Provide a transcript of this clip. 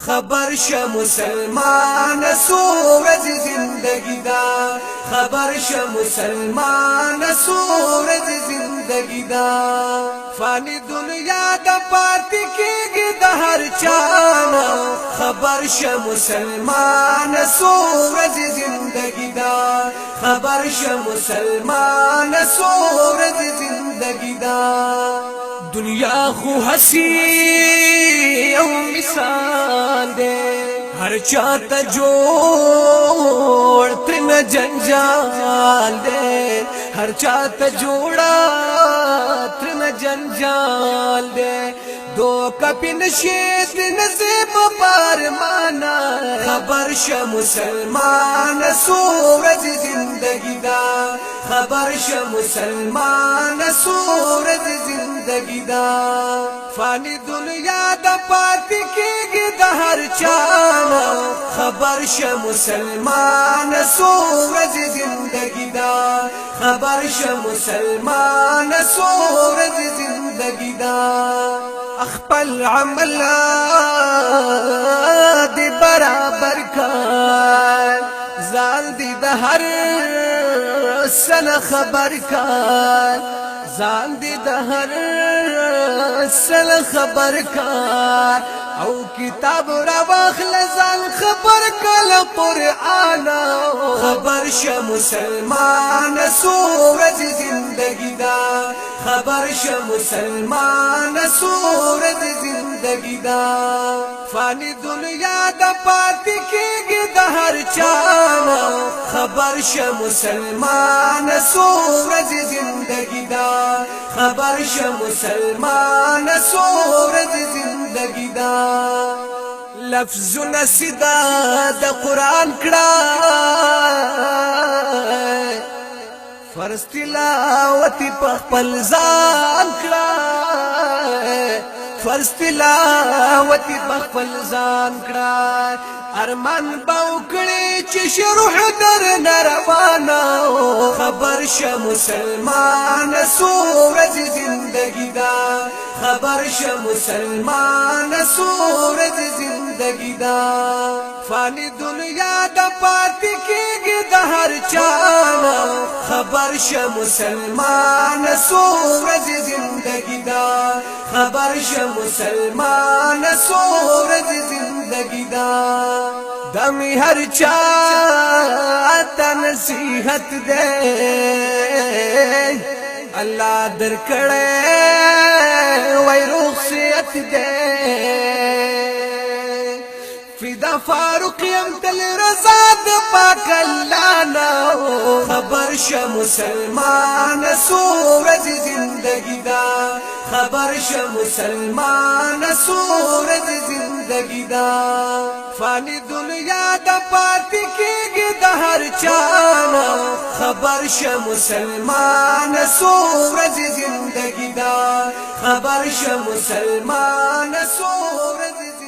خبر شه مسلمان سورج زندگی دا خبر شه مسلمان سورج زندگی دا فانی دنیا دا پاتی کیگی دا ہر چانا خبر شه مسلمان سورج زندگی دا خبر شه مسلمان سورج زندگی دا دنیا خو حسی او مثال دے ہر چاہتا جوڑ تن جنجال دے ہر چاہتا جوڑا تن جنجال دے دو کپی نشید نزیب پارمانا خبر شه مسلمان سورج زندگی دا خبر شه مسلمان سورج زندگی دا فانی دنیا دا پاتی کیگی دا ہر چانا خبر شه مسلمان سورج زندگی دا خبر شه مسلمان سورج زندگی دا اخپل عمل دی برابر کار زال دی دا ہر سن خبر کار زال دی دا ہر سن خبر کار او کتاب رواخل زال خبر کل قرآن خبر شه مسلمان سورج زندگی دا خبر شه مسلمان سورج زندگی دا فانی دنیا دا پاتی کیگی دا ہر چانا خبر شه مسلمان سورج زندگی دا خبر شه مسلمان سورج زندگی دا لفظ نسیدا دا قرآن کڑا فرض تلاوتی پخپل ځان کړه فرض تلاوتی پخپل ځان کړه ارمان باو کړي چې شروع در نروانه خبر شه مسلمان سورج زندگی دا خبر شه مسلمان سورج زندگی دا فانی دنیا دا پاتی کیگی دا ہر چانا خبر شه مسلمان سورج زندگی دا خبر شه مسلمان سورج زندگی دا دمی ہر چاہتا نصیحت دے اللہ در کڑے وی رخصیت دے فدا فاروق یم تل رضا د پاک اللہ نو خبر شه مسلمان سورج زندگی دا خبر شه مسلمان سورج زندگی دا فانی دنیا دا پاتی کیگی دا ہر چانا خبر شه مسلمان سورج زندگی دا خبر شه مسلمان سورج